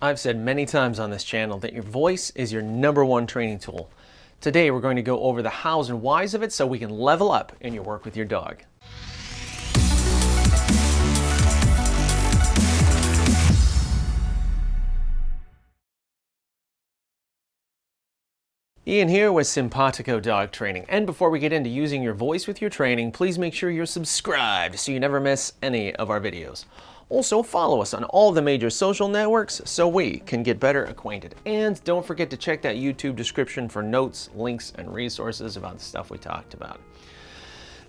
I've said many times on this channel that your voice is your #1 training tool. Today we're going to go over the hows and whys of it so we can level up in your work with your dog. Ian here with Simpawtico Dog Training, and before we get into using your voice with your training, please make sure you're subscribed so you never miss any of our videos. Also, follow us on all the major social networks so we can get better acquainted. And don't forget to check that YouTube description for notes, links, and resources about the stuff we talked about.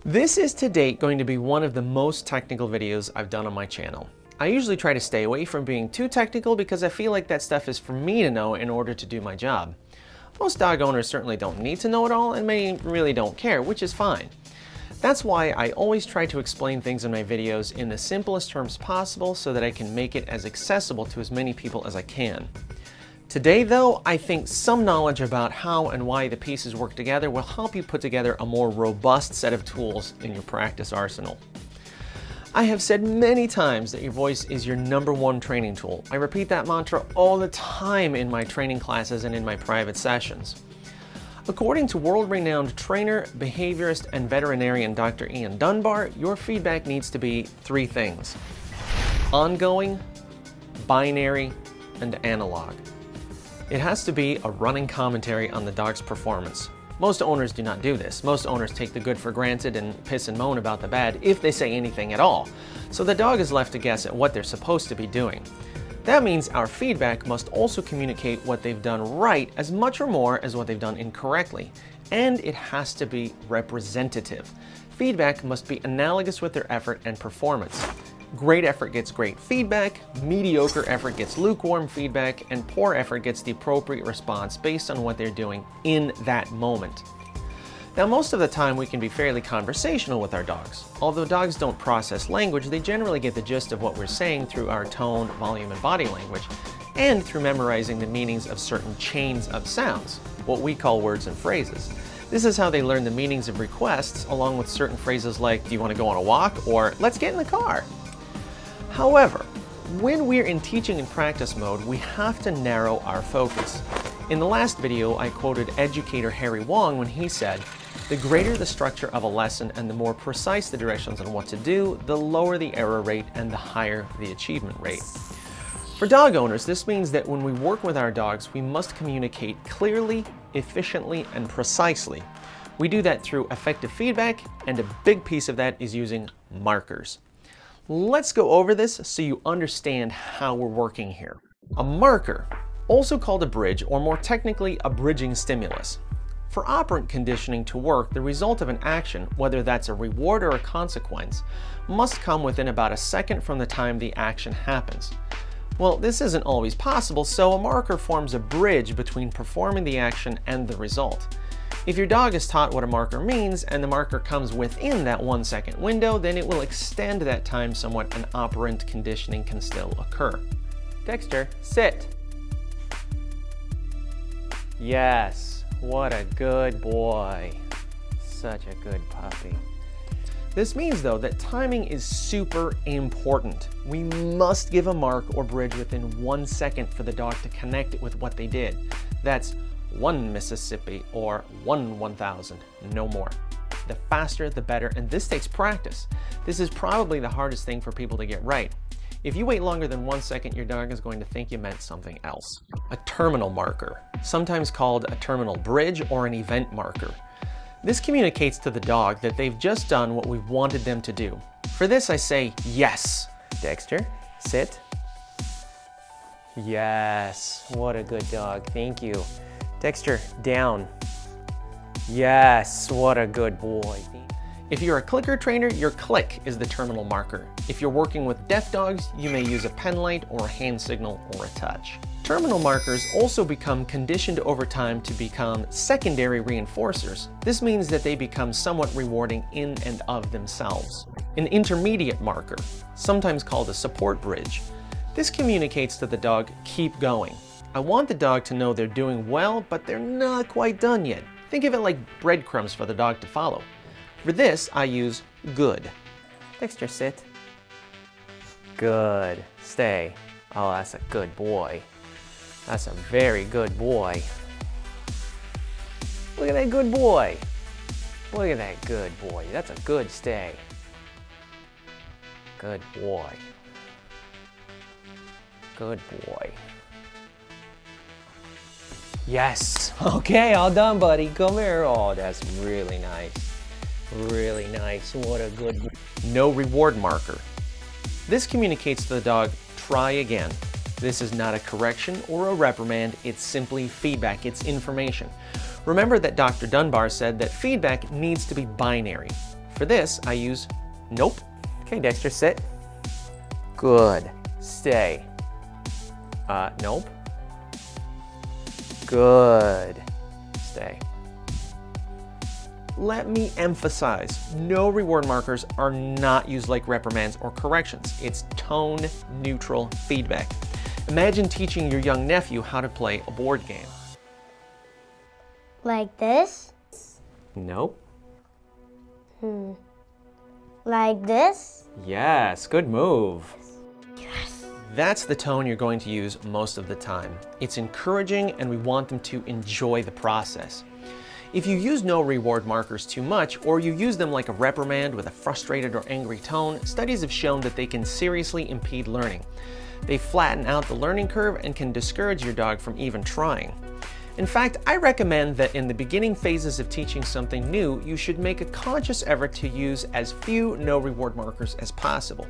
This is to date going to be one of the most technical videos I've done on my channel. I usually try to stay away from being too technical because I feel like that stuff is for me to know in order to do my job. Most dog owners certainly don't need to know it all, and many really don't care, which is fine. That's why I always try to explain things in my videos in the simplest terms possible so that I can make it as accessible to as many people as I can. Today though, I think some knowledge about how and why the pieces work together will help you put together a more robust set of tools in your practice arsenal. I have said many times that your voice is your #1 training tool. I repeat that mantra all the time in my training classes and in my private sessions. According to world-renowned trainer, behaviorist, and veterinarian Dr. Ian Dunbar, your feedback needs to be 3 things: ongoing, binary, and analog. It has to be a running commentary on the dog's performance. Most owners do not do this. Most owners take the good for granted and piss and moan about the bad if they say anything at all. So the dog is left to guess at what they're supposed to be doing. That means our feedback must also communicate what they've done right as much or more as what they've done incorrectly. And it has to be representative. Feedback must be analogous with their effort and performance. Great effort gets great feedback, mediocre effort gets lukewarm feedback, and poor effort gets the appropriate response based on what they're doing in that moment. Now, most of the time we can be fairly conversational with our dogs. Although dogs don't process language, they generally get the gist of what we're saying through our tone, volume, and body language, and through memorizing the meanings of certain chains of sounds, what we call words and phrases. This is how they learn the meanings of requests, along with certain phrases like, "Do you want to go on a walk?" or "Let's get in the car." However, when we're in teaching and practice mode, we have to narrow our focus. In the last video, I quoted educator Harry Wong when he said, "The greater the structure of a lesson and the more precise the directions on what to do, the lower the error rate and the higher the achievement rate." For dog owners, this means that when we work with our dogs, we must communicate clearly, efficiently, and precisely. We do that through effective feedback, and a big piece of that is using markers. Let's go over this so you understand how we're working here. A marker, also called a bridge, or more technically, a bridging stimulus. For operant conditioning to work, the result of an action, whether that's a reward or a consequence, must come within about a second from the time the action happens. Well, this isn't always possible, so a marker forms a bridge between performing the action and the result. If your dog is taught what a marker means and the marker comes within that 1-second window, then it will extend that time somewhat and operant conditioning can still occur. Dexter, sit. Yes, what a good boy. Such a good puppy. This means, though, that timing is super important. We must give a mark or bridge within 1 second for the dog to connect it with what they did. That's 1 Mississippi or 1,000, no more. The faster, the better, and this takes practice. This is probably the hardest thing for people to get right. If you wait longer than 1 second, your dog is going to think you meant something else. A terminal marker, sometimes called a terminal bridge or an event marker. This communicates to the dog that they've just done what we wanted them to do. For this, I say, "Yes." Dexter, sit. Yes, what a good dog, thank you. Dexter, down. Yes, what a good boy. If you're a clicker trainer, your click is the terminal marker. If you're working with deaf dogs, you may use a pen light or a hand signal or a touch. Terminal markers also become conditioned over time to become secondary reinforcers. This means that they become somewhat rewarding in and of themselves. An intermediate marker, sometimes called a support bridge. This communicates to the dog, "Keep going." I want the dog to know they're doing well, but they're not quite done yet. Think of it like breadcrumbs for the dog to follow. For this, I use "good." Dexter, sit. Good. Stay. Oh, that's a good boy. That's a very good boy. Look at that good boy. Look at that good boy. That's a good stay. Good boy. Good boy. Yes. Okay, all done, buddy. Come here. Oh, that's really nice. Really nice. What a good boy. No reward marker. This communicates to the dog, try again. This is not a correction or a reprimand. It's simply feedback. It's information. Remember that Dr. Dunbar said that feedback needs to be binary. For this, I use nope. Okay, Dexter, sit. Good. Stay. Nope. Good. Stay. Let me emphasize, no reward markers are not used like reprimands or corrections. It's tone-neutral feedback. Imagine teaching your young nephew how to play a board game. Like this? Nope. Like this? Yes, good move. Yes. That's the tone you're going to use most of the time. It's encouraging and we want them to enjoy the process. If you use no reward markers too much, or you use them like a reprimand with a frustrated or angry tone, studies have shown that they can seriously impede learning. They flatten out the learning curve and can discourage your dog from even trying. In fact, I recommend that in the beginning phases of teaching something new, you should make a conscious effort to use as few no reward markers as possible.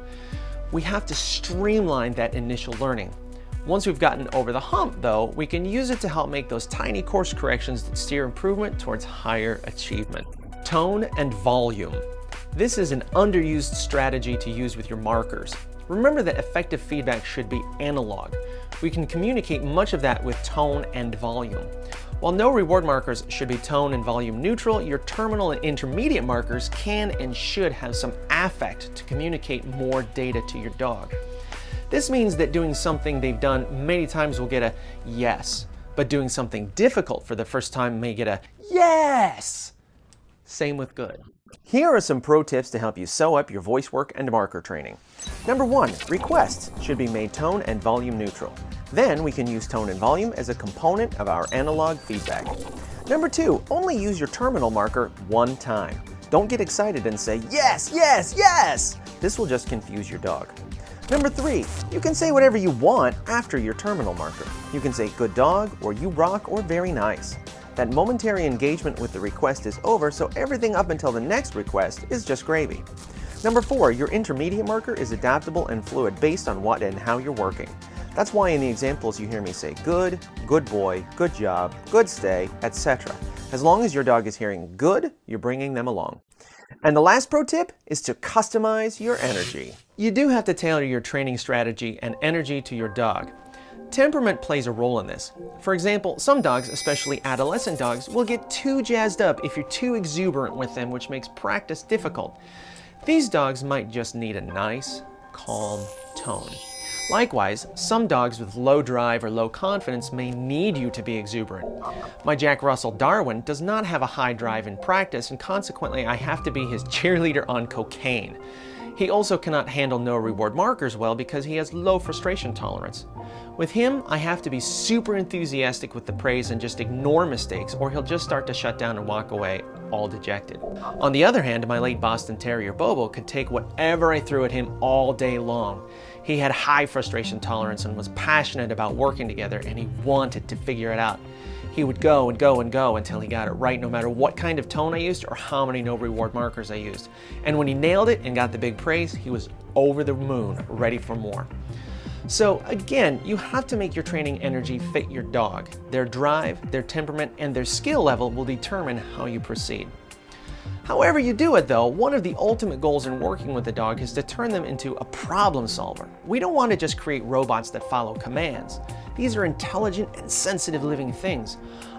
We have to streamline that initial learning. Once we've gotten over the hump, though, we can use it to help make those tiny course corrections that steer improvement towards higher achievement. Tone and volume. This is an underused strategy to use with your markers. Remember that effective feedback should be analog. We can communicate much of that with tone and volume. While no reward markers should be tone and volume neutral, your terminal and intermediate markers can and should have some affect to communicate more data to your dog. This means that doing something they've done many times will get a yes, but doing something difficult for the first time may get a yes. Same with good. Here are some pro tips to help you sew up your voice work and marker training. Number 1, requests should be made tone and volume neutral. Then we can use tone and volume as a component of our analog feedback. Number 2, only use your terminal marker one time. Don't get excited and say, yes, yes, yes! This will just confuse your dog. Number 3, you can say whatever you want after your terminal marker. You can say good dog, or you rock, or very nice. That momentary engagement with the request is over, so everything up until the next request is just gravy. Number 4, your intermediate marker is adaptable and fluid based on what and how you're working. That's why in the examples you hear me say good, good boy, good job, good stay, etc. As long as your dog is hearing good, you're bringing them along. And the last pro tip is to customize your energy. You do have to tailor your training strategy and energy to your dog. Temperament plays a role in this. For example, some dogs, especially adolescent dogs, will get too jazzed up if you're too exuberant with them, which makes practice difficult. These dogs might just need a nice, calm tone. Likewise, some dogs with low drive or low confidence may need you to be exuberant. My Jack Russell Darwin does not have a high drive in practice, and consequently I have to be his cheerleader on cocaine. He also cannot handle no reward markers well because he has low frustration tolerance. With him, I have to be super enthusiastic with the praise and just ignore mistakes, or he'll just start to shut down and walk away all dejected. On the other hand, my late Boston Terrier Bobo could take whatever I threw at him all day long. He had high frustration tolerance and was passionate about working together, and he wanted to figure it out. He would go and go and go until he got it right, no matter what kind of tone I used or how many no reward markers I used. And when he nailed it and got the big praise, he was over the moon, ready for more. So again, you have to make your training energy fit your dog. Their drive, their temperament, and their skill level will determine how you proceed. However you do it though, one of the ultimate goals in working with a dog is to turn them into a problem solver. We don't want to just create robots that follow commands. These are intelligent and sensitive living things.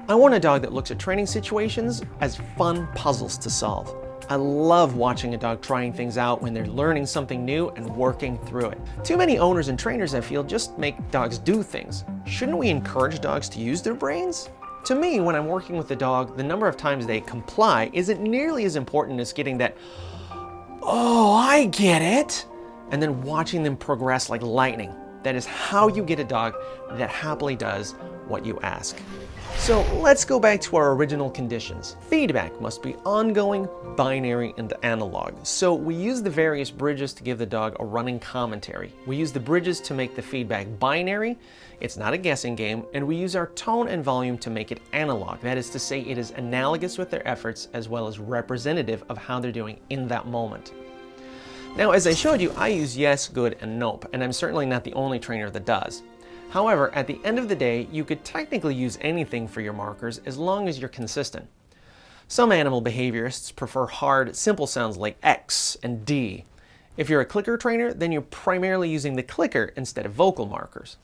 I want a dog that looks at training situations as fun puzzles to solve. I love watching a dog trying things out when they're learning something new and working through it. Too many owners and trainers, I feel, just make dogs do things. Shouldn't we encourage dogs to use their brains? To me, when I'm working with a dog, the number of times they comply isn't nearly as important as getting that, oh, I get it, and then watching them progress like lightning. That is how you get a dog that happily does what you ask. So let's go back to our original conditions. Feedback must be ongoing, binary, and analog. So we use the various bridges to give the dog a running commentary. We use the bridges to make the feedback binary. It's not a guessing game. And we use our tone and volume to make it analog. That is to say, it is analogous with their efforts as well as representative of how they're doing in that moment. Now, as I showed you, I use yes, good, and nope, and I'm certainly not the only trainer that does. However, at the end of the day, you could technically use anything for your markers as long as you're consistent. Some animal behaviorists prefer hard, simple sounds like X and D. If you're a clicker trainer, then you're primarily using the clicker instead of vocal markers.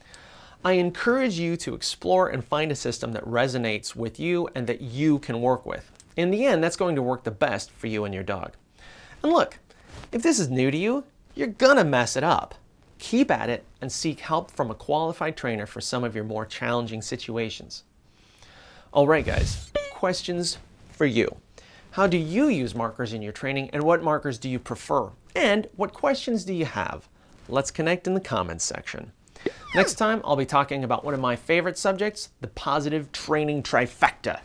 I encourage you to explore and find a system that resonates with you and that you can work with. In the end, that's going to work the best for you and your dog. And look, if this is new to you, you're gonna mess it up. Keep at it and seek help from a qualified trainer for some of your more challenging situations. All right, guys, questions for you. How do you use markers in your training, and what markers do you prefer? And what questions do you have? Let's connect in the comments section. Next time, I'll be talking about one of my favorite subjects, the positive training trifecta.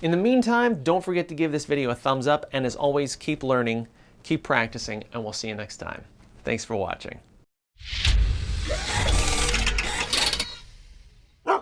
In the meantime, don't forget to give this video a thumbs up, and as always, keep learning, keep practicing, and we'll see you next time. Thanks for watching.